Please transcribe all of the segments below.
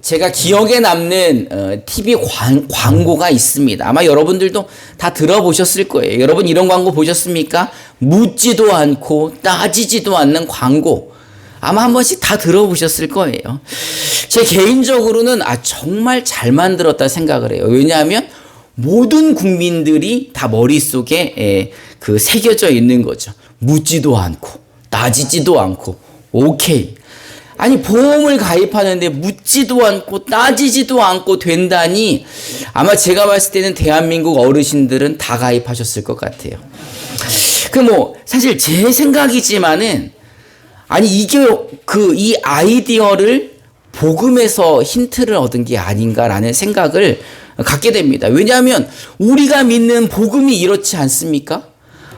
제가 기억에 남는 TV 광고가 있습니다. 아마 여러분들도 다 들어보셨을 거예요. 여러분 이런 광고 보셨습니까? 묻지도 않고 따지지도 않는 광고. 아마 한 번씩 다 들어보셨을 거예요. 제 개인적으로는 정말 잘 만들었다 생각을 해요. 왜냐하면 모든 국민들이 다 머릿속에 새겨져 있는 거죠. 묻지도 않고 따지지도 않고 오케이. 아니 보험을 가입하는데 묻지도 않고 따지지도 않고 된다니 아마 제가 봤을 때는 대한민국 어르신들은 다 가입하셨을 것 같아요. 사실 제 생각이지만은 이게 이 아이디어를 복음에서 힌트를 얻은 게 아닌가라는 생각을 갖게 됩니다. 왜냐하면 우리가 믿는 복음이 이렇지 않습니까?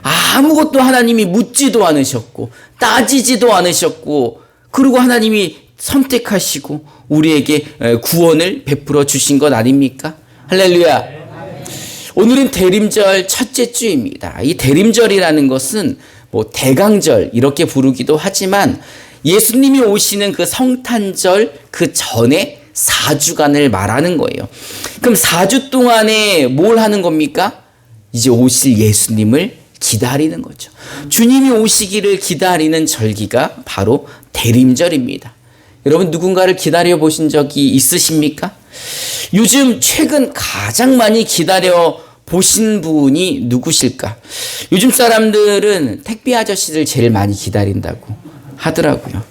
아무것도 하나님이 묻지도 않으셨고 따지지도 않으셨고 그리고 하나님이 선택하시고 우리에게 구원을 베풀어 주신 것 아닙니까? 할렐루야. 오늘은 대림절 첫째 주입니다. 이 대림절이라는 것은 대강절 이렇게 부르기도 하지만 예수님이 오시는 그 성탄절 그 전에 4주간을 말하는 거예요. 그럼 4주 동안에 뭘 하는 겁니까? 이제 오실 예수님을 기다리는 거죠. 주님이 오시기를 기다리는 절기가 바로 대림절입니다. 여러분 누군가를 기다려 보신 적이 있으십니까? 요즘 최근 가장 많이 기다려 보신 분이 누구실까? 요즘 사람들은 택배 아저씨를 제일 많이 기다린다고 하더라고요.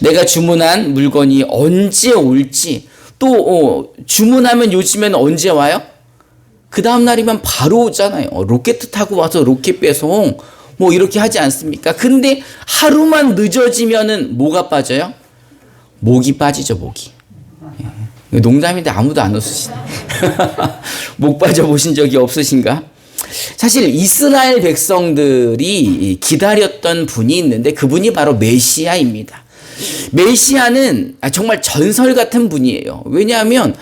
내가 주문한 물건이 언제 올지 또 주문하면 요즘엔 언제 와요? 그 다음 날이면 바로 오잖아요. 로켓 타고 와서 로켓 배송 이렇게 하지 않습니까? 근데 하루만 늦어지면은 뭐가 빠져요? 목이 빠지죠, 목이. 농담인데 아무도 안 웃으시네. 목 빠져보신 적이 없으신가? 사실 이스라엘 백성들이 기다렸던 분이 있는데 그분이 바로 메시아입니다. 메시아는 정말 전설 같은 분이에요. 왜냐하면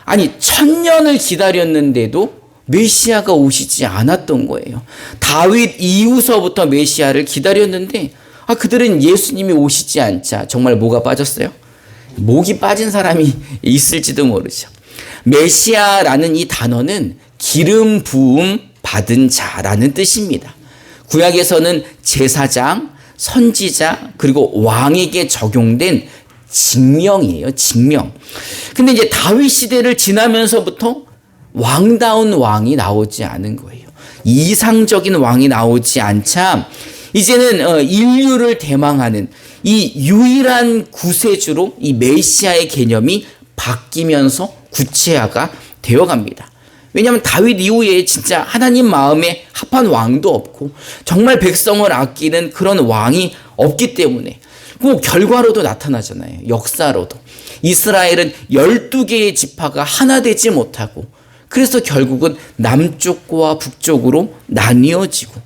1000년을 기다렸는데도 메시아가 오시지 않았던 거예요. 다윗 이후서부터 메시아를 기다렸는데 그들은 예수님이 오시지 않자 정말 뭐가 빠졌어요? 목이 빠진 사람이 있을지도 모르죠. 메시아라는 이 단어는 기름 부음 받은 자라는 뜻입니다. 구약에서는 제사장, 선지자 그리고 왕에게 적용된 징명이에요. 징명. 근데 이제 다윗 시대를 지나면서부터 왕다운 왕이 나오지 않은 거예요. 이상적인 왕이 나오지 않자 이제는 인류를 대망하는 이 유일한 구세주로 이 메시아의 개념이 바뀌면서 구체화가 되어갑니다. 왜냐하면 다윗 이후에 진짜 하나님 마음에 합한 왕도 없고 정말 백성을 아끼는 그런 왕이 없기 때문에 그 결과로도 나타나잖아요. 역사로도. 이스라엘은 12개의 지파가 하나 되지 못하고 그래서 결국은 남쪽과 북쪽으로 나뉘어지고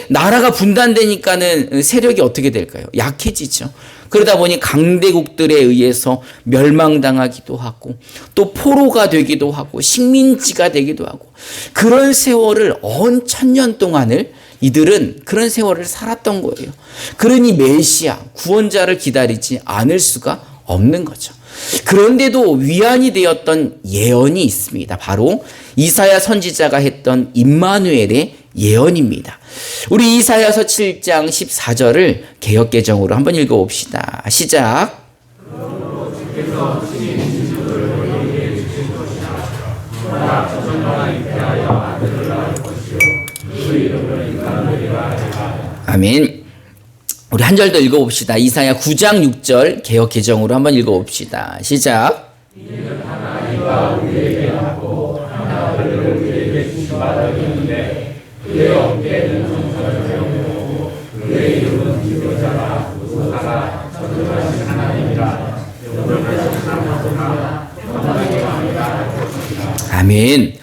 나라가 분단되니까는 세력이 어떻게 될까요? 약해지죠. 그러다 보니 강대국들에 의해서 멸망당하기도 하고 또 포로가 되기도 하고 식민지가 되기도 하고 그런 세월을 1000년 동안을 이들은 그런 세월을 살았던 거예요. 그러니 메시아, 구원자를 기다리지 않을 수가 없는 거죠. 그런데도 위안이 되었던 예언이 있습니다. 바로 이사야 선지자가 했던 임마누엘의 예언입니다. 우리 이사야서 7장 14절을 개역개정으로 한번 읽어봅시다. 시작. 아멘. 우리 한 절 더 읽어봅시다. 이사야 9장 6절 개역개정으로 한번 읽어봅시다. 시작. 이는 하나님과 우리에게 하고 하나님을 우리에게 주시받았는데 그의 어깨는 정사를 세우고 그의 이름은 지도자라 무사가 전능하신 하나님이라 영원하신 하나님이라 영원하게 왕이라. 아멘.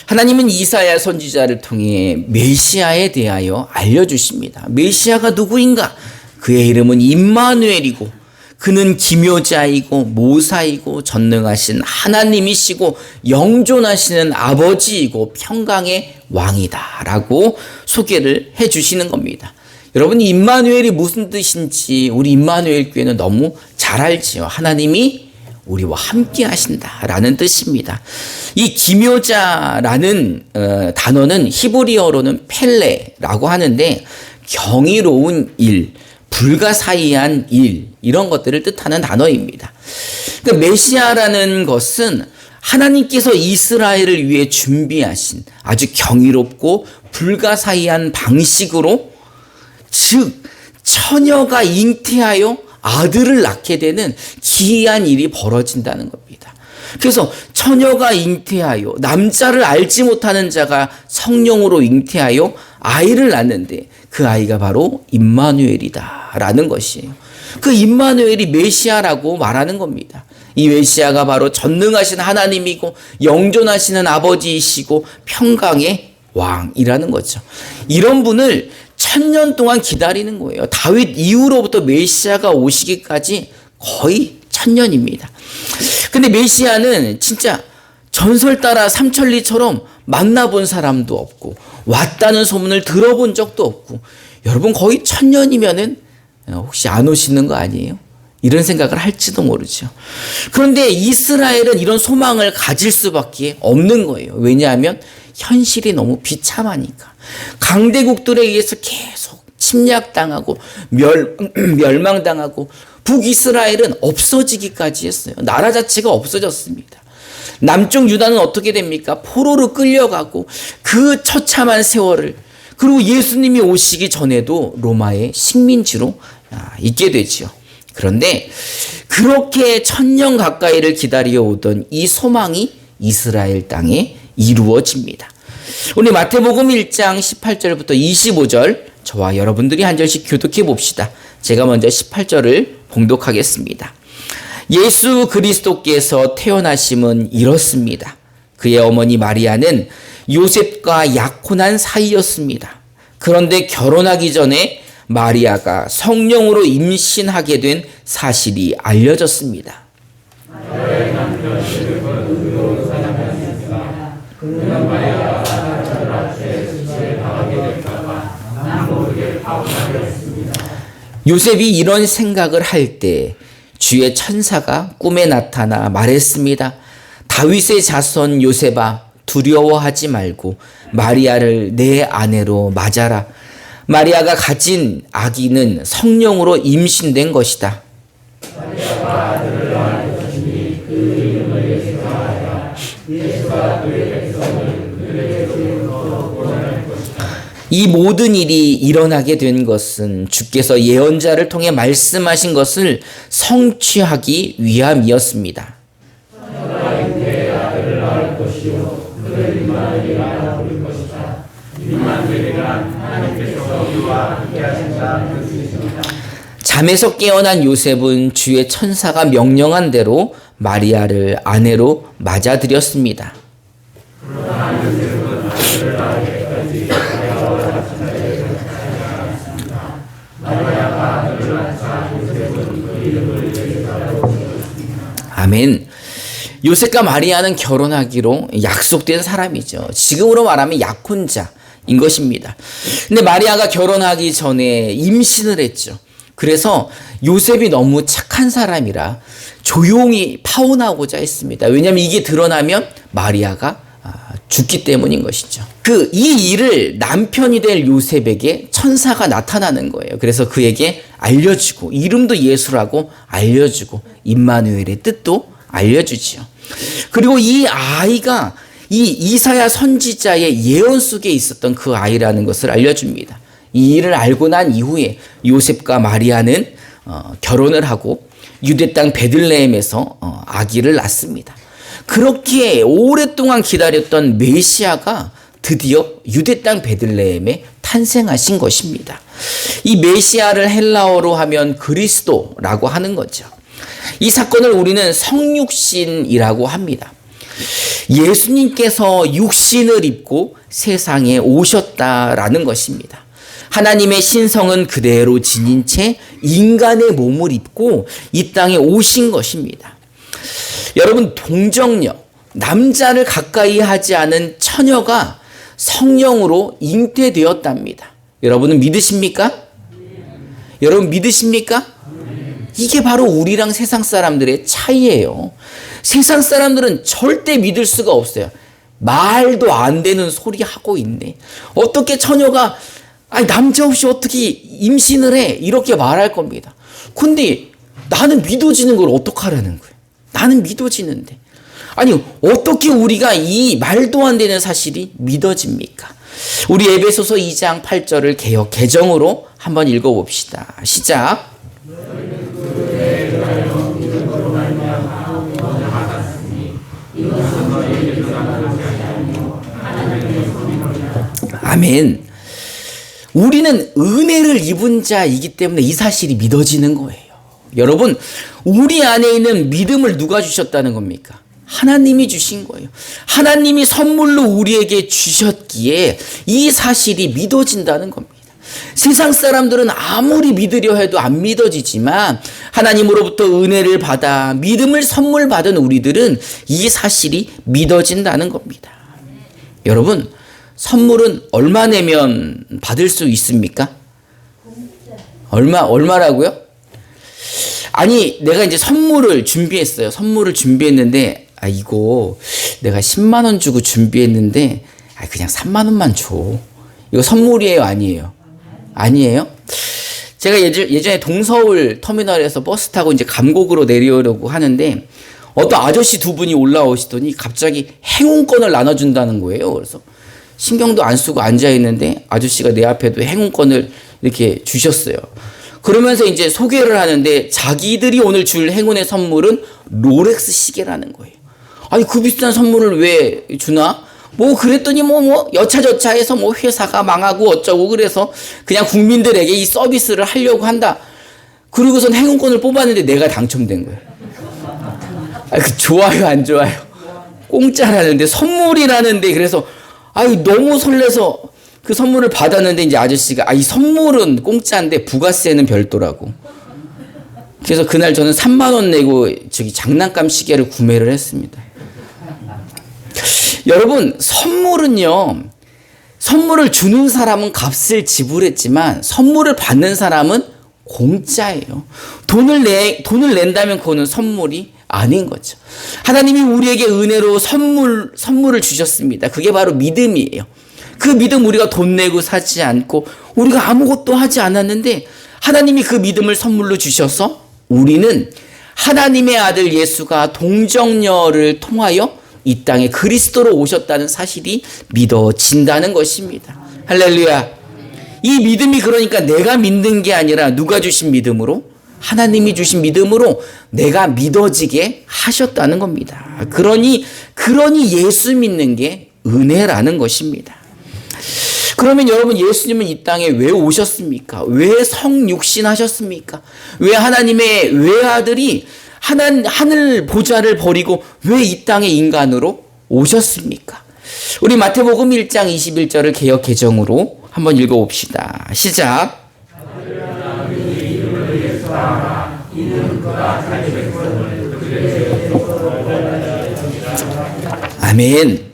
하나님은 이사야 선지자를 통해 메시아에 대하여 알려주십니다. 메시아가 누구인가? 그의 이름은 임마누엘이고 그는 기묘자이고 모사이고 전능하신 하나님이시고 영존하시는 아버지이고 평강의 왕이다 라고 소개를 해주시는 겁니다. 여러분 임마누엘이 무슨 뜻인지 우리 임마누엘 교회는 너무 잘 알지요. 하나님이 우리와 함께 하신다라는 뜻입니다. 이 기묘자라는 단어는 히브리어로는 펠레라고 하는데 경이로운 일, 불가사의한 일, 이런 것들을 뜻하는 단어입니다. 그러니까 메시아라는 것은 하나님께서 이스라엘을 위해 준비하신 아주 경이롭고 불가사의한 방식으로, 즉 처녀가 잉태하여 아들을 낳게 되는 기이한 일이 벌어진다는 겁니다. 그래서 처녀가 잉태하여, 남자를 알지 못하는 자가 성령으로 잉태하여 아이를 낳는데 그 아이가 바로 임마누엘이다라는 것이에요. 그 임마누엘이 메시아라고 말하는 겁니다. 이 메시아가 바로 전능하신 하나님이고 영존하시는 아버지이시고 평강의 왕이라는 거죠. 이런 분을 1000년 동안 기다리는 거예요. 다윗 이후로부터 메시아가 오시기까지 거의 1000년입니다. 근데 메시아는 진짜 전설 따라 삼천리처럼 만나본 사람도 없고 왔다는 소문을 들어본 적도 없고, 여러분 거의 1000년이면은 혹시 안 오시는 거 아니에요? 이런 생각을 할지도 모르죠. 그런데 이스라엘은 이런 소망을 가질 수밖에 없는 거예요. 왜냐하면 현실이 너무 비참하니까. 강대국들에 의해서 계속 침략당하고 멸망당하고 북이스라엘은 없어지기까지 했어요. 나라 자체가 없어졌습니다. 남쪽 유다는 어떻게 됩니까? 포로로 끌려가고 그 처참한 세월을, 그리고 예수님이 오시기 전에도 로마의 식민지로 있게 되지요. 그런데 그렇게 1000년 가까이를 기다려 오던 이 소망이 이스라엘 땅에 이루어집니다. 오늘 마태복음 1장 18절부터 25절 저와 여러분들이 한 절씩 교독해 봅시다. 제가 먼저 18절을 봉독하겠습니다. 예수 그리스도께서 태어나심은 이렇습니다. 그의 어머니 마리아는 요셉과 약혼한 사이였습니다. 그런데 결혼하기 전에 마리아가 성령으로 임신하게 된 사실이 알려졌습니다. 요셉이 이런 생각을 할 때 주의 천사가 꿈에 나타나 말했습니다. 다윗의 자손 요셉아, 두려워하지 말고 마리아를 내 아내로 맞아라. 마리아가 가진 아기는 성령으로 임신된 것이다. 마리아가 아들을 낳을 것이니 그 이름을 예수라 하라. 예수가 그의 백성을 그들의 죄로부터 구원할 것이다. 이 모든 일이 일어나게 된 것은 주께서 예언자를 통해 말씀하신 것을 성취하기 위함이었습니다. 성령과 잉태의 아들을 낳을 것이요 그를 임마누엘이라 부를 것이다. 임마누엘이란 하나님께서 우리와 함께하신다 그 뜻입니다. 잠에서 깨어난 요셉은 주의 천사가 명령한 대로 마리아를 아내로 맞아들였습니다. 그러나 요셉은 아들을 낳을 때까지 마리아와 같이 자리에 갔습니다. 마리아가 아들을 낳자 요셉은 그 이름을 예수라고 불렀습니다. 아멘. 요셉과 마리아는 결혼하기로 약속된 사람이죠. 지금으로 말하면 약혼자인 것입니다. 근데 마리아가 결혼하기 전에 임신을 했죠. 그래서 요셉이 너무 착한 사람이라 조용히 파혼하고자 했습니다. 왜냐하면 이게 드러나면 마리아가 죽기 때문인 것이죠. 이 일을 남편이 될 요셉에게 천사가 나타나는 거예요. 그래서 그에게 알려주고, 이름도 예수라고 알려주고, 임마누엘의 뜻도 알려주지요. 그리고 이 아이가 이 이사야 선지자의 예언 속에 있었던 그 아이라는 것을 알려줍니다. 이 일을 알고 난 이후에 요셉과 마리아는 결혼을 하고 유대 땅 베들레헴에서 아기를 낳습니다. 그렇게 오랫동안 기다렸던 메시아가 드디어 유대 땅 베들레헴에 탄생하신 것입니다. 이 메시아를 헬라어로 하면 그리스도라고 하는 거죠. 이 사건을 우리는 성육신이라고 합니다. 예수님께서 육신을 입고 세상에 오셨다라는 것입니다. 하나님의 신성은 그대로 지닌 채 인간의 몸을 입고 이 땅에 오신 것입니다. 여러분, 동정녀, 남자를 가까이 하지 않은 처녀가 성령으로 잉태되었답니다. 여러분은 믿으십니까? 여러분 믿으십니까? 이게 바로 우리랑 세상 사람들의 차이예요. 세상 사람들은 절대 믿을 수가 없어요. 말도 안 되는 소리 하고 있네. 어떻게 처녀가 남자 없이 어떻게 임신을 해? 이렇게 말할 겁니다. 근데 나는 믿어지는 걸 어떡하라는 거예요? 나는 믿어지는데. 아니, 어떻게 우리가 이 말도 안 되는 사실이 믿어집니까? 우리 에베소서 2장 8절을 개역 개정으로 한번 읽어봅시다. 시작. 아멘. 우리는 은혜를 입은 자이기 때문에 이 사실이 믿어지는 거예요. 여러분, 우리 안에 있는 믿음을 누가 주셨다는 겁니까? 하나님이 주신 거예요. 하나님이 선물로 우리에게 주셨기에 이 사실이 믿어진다는 겁니다. 세상 사람들은 아무리 믿으려 해도 안 믿어지지만 하나님으로부터 은혜를 받아 믿음을 선물 받은 우리들은 이 사실이 믿어진다는 겁니다. 여러분, 선물은 얼마 내면 받을 수 있습니까? 얼마라고요? 아니, 내가 이제 선물을 준비했어요. 선물을 준비했는데, 이거 내가 10만 원 주고 준비했는데, 그냥 3만 원만 줘. 이거 선물이에요, 아니에요? 아니에요? 제가 예전에 동서울 터미널에서 버스 타고 이제 감곡으로 내려오려고 하는데, 어떤 아저씨 두 분이 올라오시더니 갑자기 행운권을 나눠준다는 거예요. 그래서 신경도 안 쓰고 앉아있는데 아저씨가 내 앞에도 행운권을 이렇게 주셨어요. 그러면서 이제 소개를 하는데 자기들이 오늘 줄 행운의 선물은 롤렉스 시계라는 거예요. 아니, 그 비싼 선물을 왜 주나? 그랬더니 여차저차해서 회사가 망하고 어쩌고 그래서 그냥 국민들에게 이 서비스를 하려고 한다. 그리고선 행운권을 뽑았는데 내가 당첨된 거예요. 좋아요, 안 좋아요? 공짜라는데, 선물이라는데, 그래서 너무 설레서 그 선물을 받았는데 이제 아저씨가 이 선물은 공짜인데 부가세는 별도라고. 그래서 그날 저는 3만 원 내고 장난감 시계를 구매를 했습니다. 여러분, 선물을 주는 사람은 값을 지불했지만 선물을 받는 사람은 공짜예요. 돈을 낸다면 그거는 선물이 아닌 거죠. 하나님이 우리에게 은혜로 선물을 주셨습니다. 그게 바로 믿음이에요. 그 믿음 우리가 돈 내고 사지 않고 우리가 아무것도 하지 않았는데 하나님이 그 믿음을 선물로 주셔서 우리는 하나님의 아들 예수가 동정녀를 통하여 이 땅에 그리스도로 오셨다는 사실이 믿어진다는 것입니다. 할렐루야. 이 믿음이 그러니까 내가 믿는 게 아니라 누가 주신 믿음으로? 하나님이 주신 믿음으로 내가 믿어지게 하셨다는 겁니다. 그러니 예수 믿는 게 은혜라는 것입니다. 그러면 여러분, 예수님은 이 땅에 왜 오셨습니까? 왜 성육신 하셨습니까? 왜 하나님의 외아들이 하늘 보좌를 버리고 왜 이 땅에 인간으로 오셨습니까? 우리 마태복음 1장 21절을 개역 개정으로 한번 읽어봅시다. 시작. 아멘.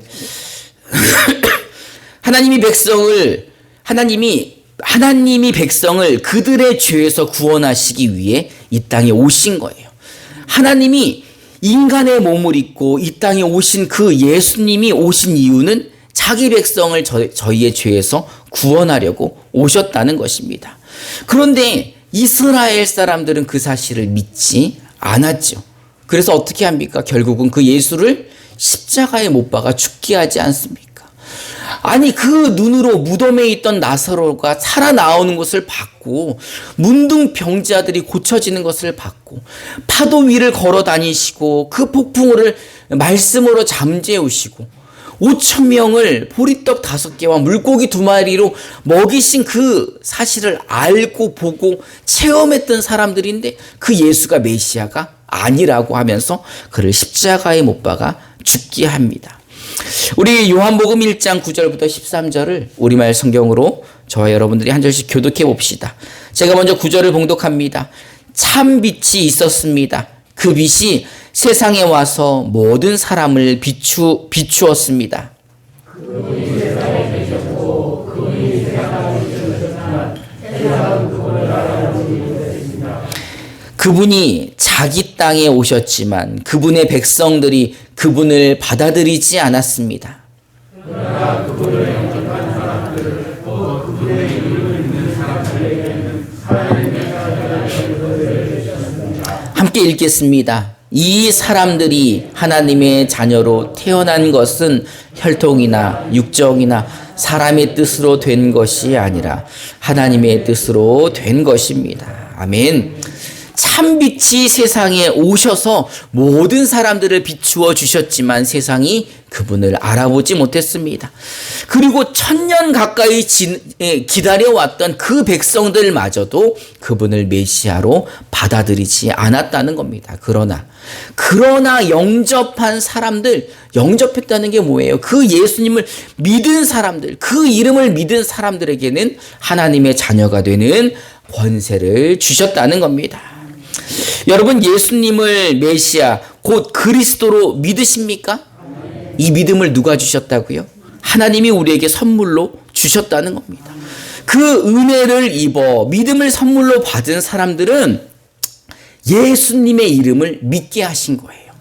하나님이 백성을 그들의 죄에서 구원하시기 위해 이 땅에 오신 거예요. 하나님이 인간의 몸을 입고 이 땅에 오신 그 예수님이 오신 이유는 자기 백성을 저희의 죄에서 구원하려고 오셨다는 것입니다. 그런데 이스라엘 사람들은 그 사실을 믿지 않았죠. 그래서 어떻게 합니까? 결국은 그 예수를 십자가에 못 박아 죽게 하지 않습니까? 아니, 그 눈으로 무덤에 있던 나사로가 살아나오는 것을 봤고 문둥병자들이 고쳐지는 것을 봤고 파도 위를 걸어 다니시고 그 폭풍우를 말씀으로 잠재우시고 5,000명을 보리떡 5개와 물고기 2마리로 먹이신 그 사실을 알고 보고 체험했던 사람들인데 그 예수가 메시아가 아니라고 하면서 그를 십자가에 못 박아 죽게 합니다. 우리 요한복음 1장 9절부터 13절을 우리말 성경으로 저와 여러분들이 한 절씩 교독해 봅시다. 제가 먼저 9절을 봉독합니다. 참 빛이 있었습니다. 그 빛이 세상에 와서 모든 사람을 비추었습니다. 그분이 자기 땅에 오셨지만 그분의 백성들이 그분을 받아들이지 않았습니다. 그러나 그분을 영접한 사람들, 또 그분의 이름을 믿는 사람들에게는 하나님의 자녀가 되게 하셨습니다. 함께 읽겠습니다. 이 사람들이 하나님의 자녀로 태어난 것은 혈통이나 육정이나 사람의 뜻으로 된 것이 아니라 하나님의 뜻으로 된 것입니다. 아멘. 참빛이 세상에 오셔서 모든 사람들을 비추어 주셨지만 세상이 그분을 알아보지 못했습니다. 그리고 1000년 가까이 기다려왔던 그 백성들마저도 그분을 메시아로 받아들이지 않았다는 겁니다. 그러나 영접한 사람들, 영접했다는 게 뭐예요? 그 예수님을 믿은 사람들, 그 이름을 믿은 사람들에게는 하나님의 자녀가 되는 권세를 주셨다는 겁니다. 여러분, 예수님을 메시아 곧 그리스도로 믿으십니까? 이 믿음을 누가 주셨다고요? 하나님이 우리에게 선물로 주셨다는 겁니다. 그 은혜를 입어 믿음을 선물로 받은 사람들은 예수님의 이름을 믿게 하신 거예요.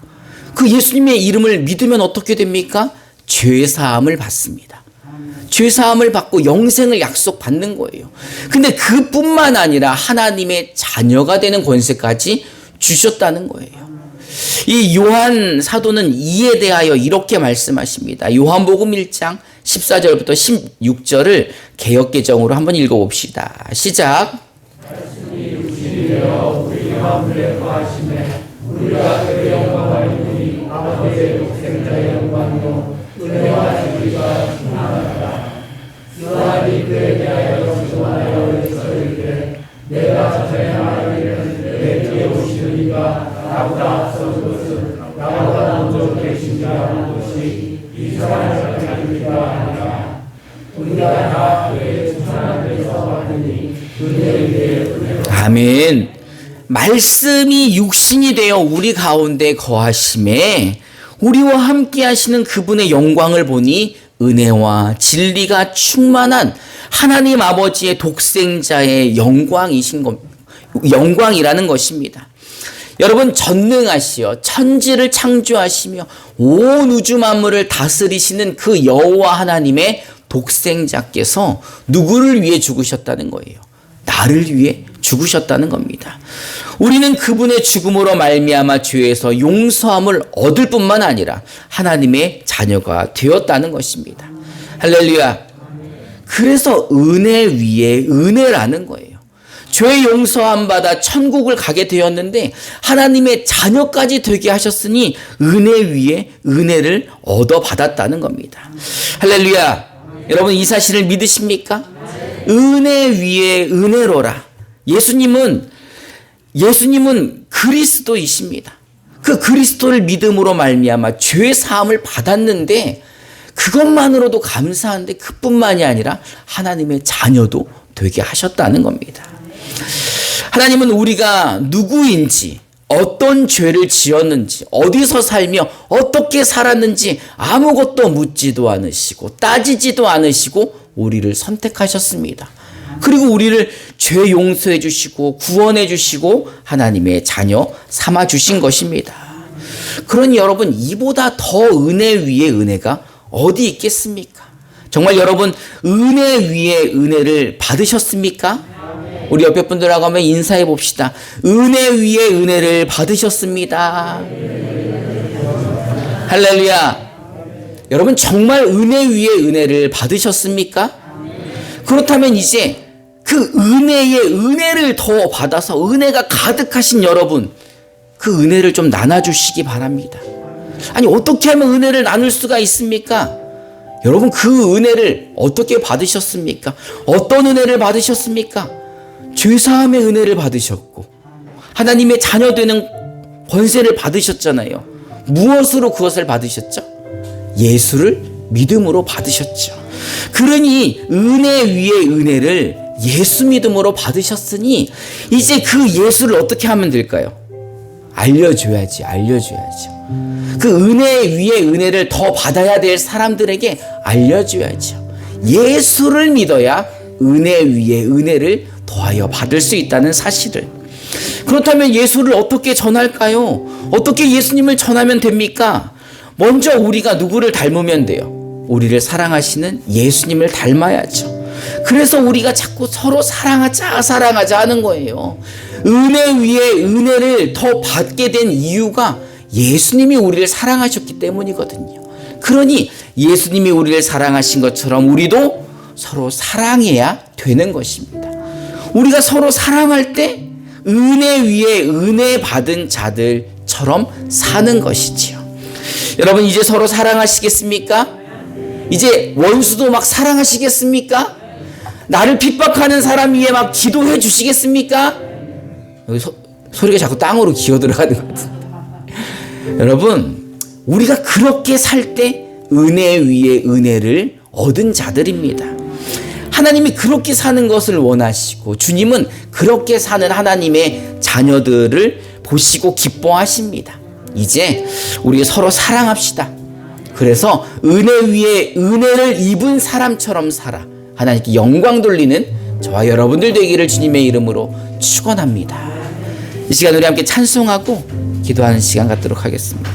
그 예수님의 이름을 믿으면 어떻게 됩니까? 죄사함을 받습니다. 죄사함을 받고 영생을 약속받는 거예요. 근데 그뿐만 아니라 하나님의 자녀가 되는 권세까지 주셨다는 거예요. 이 요한 사도는 이에 대하여 이렇게 말씀하십니다. 요한복음 1장 14절부터 16절을 개역개정으로 한번 읽어봅시다. 시작. 우리가 그의 영광을 보니 아버지의 독생자의 영광이요 은혜와 진리가 충만하다. 요한이 그에 대하여 증언하여 이르되 내가 전에 말하기를 내 뒤에 오시는 이가 나보다 앞선 것은 나보다 먼저 계신 자라는 것이 이 사람을 가리키가 아니라 우리가 다 그의 충만한 데서 받으니 은혜에 대해 은혜로. 아멘. 말씀이 육신이 되어 우리 가운데 거하심에 우리와 함께 하시는 그분의 영광을 보니 은혜와 진리가 충만한 하나님 아버지의 독생자의 영광이라는 것입니다. 여러분, 전능하시어 천지를 창조하시며 온 우주 만물을 다스리시는 그 여호와 하나님의 독생자께서 누구를 위해 죽으셨다는 거예요? 나를 위해 죽으셨다는 겁니다. 우리는 그분의 죽음으로 말미암아 죄에서 용서함을 얻을 뿐만 아니라 하나님의 자녀가 되었다는 것입니다. 할렐루야. 그래서 은혜 위에 은혜라는 거예요. 죄 용서함 받아 천국을 가게 되었는데 하나님의 자녀까지 되게 하셨으니 은혜 위에 은혜를 얻어 받았다는 겁니다. 할렐루야. 여러분, 이 사실을 믿으십니까? 은혜 위에 은혜로라. 예수님은 그리스도이십니다. 그 그리스도를 믿음으로 말미암아 죄 사함을 받았는데 그것만으로도 감사한데 그뿐만이 아니라 하나님의 자녀도 되게 하셨다는 겁니다. 하나님은 우리가 누구인지, 어떤 죄를 지었는지, 어디서 살며 어떻게 살았는지 아무것도 묻지도 않으시고 따지지도 않으시고 우리를 선택하셨습니다. 그리고 우리를 죄 용서해 주시고 구원해 주시고 하나님의 자녀 삼아 주신 것입니다. 그러니 여러분, 이보다 더 은혜 위에 은혜가 어디 있겠습니까? 정말 여러분, 은혜 위에 은혜를 받으셨습니까? 우리 옆에 분들하고 한번 인사해 봅시다. 은혜 위에 은혜를 받으셨습니다. 할렐루야. 여러분, 정말 은혜 위에 은혜를 받으셨습니까? 그렇다면 이제 그 은혜의 은혜를 더 받아서 은혜가 가득하신 여러분, 그 은혜를 좀 나눠주시기 바랍니다. 아니, 어떻게 하면 은혜를 나눌 수가 있습니까? 여러분, 그 은혜를 어떻게 받으셨습니까? 어떤 은혜를 받으셨습니까? 죄사함의 은혜를 받으셨고 하나님의 자녀 되는 권세를 받으셨잖아요. 무엇으로 그것을 받으셨죠? 예수를 믿음으로 받으셨죠. 그러니 은혜 위에 은혜를 예수 믿음으로 받으셨으니 이제 그 예수를 어떻게 하면 될까요? 알려줘야죠. 그 은혜 위에 은혜를 더 받아야 될 사람들에게 알려줘야죠. 예수를 믿어야 은혜 위에 은혜를 더하여 받을 수 있다는 사실을. 그렇다면 예수를 어떻게 전할까요? 어떻게 예수님을 전하면 됩니까? 먼저 우리가 누구를 닮으면 돼요? 우리를 사랑하시는 예수님을 닮아야죠. 그래서 우리가 자꾸 서로 사랑하자 하는 거예요. 은혜 위에 은혜를 더 받게 된 이유가 예수님이 우리를 사랑하셨기 때문이거든요. 그러니 예수님이 우리를 사랑하신 것처럼 우리도 서로 사랑해야 되는 것입니다. 우리가 서로 사랑할 때 은혜 위에 은혜 받은 자들처럼 사는 것이지요. 여러분, 이제 서로 사랑하시겠습니까? 이제 원수도 막 사랑하시겠습니까? 나를 핍박하는 사람 위에 막 기도해 주시겠습니까? 여기 소리가 자꾸 땅으로 기어 들어가는 것 같습니다. 여러분, 우리가 그렇게 살 때 은혜 위에 은혜를 얻은 자들입니다. 하나님이 그렇게 사는 것을 원하시고 주님은 그렇게 사는 하나님의 자녀들을 보시고 기뻐하십니다. 이제 우리 서로 사랑합시다. 그래서 은혜 위에 은혜를 입은 사람처럼 살아 하나님께 영광 돌리는 저와 여러분들 되기를 주님의 이름으로 축원합니다. 이 시간 우리 함께 찬송하고 기도하는 시간 갖도록 하겠습니다.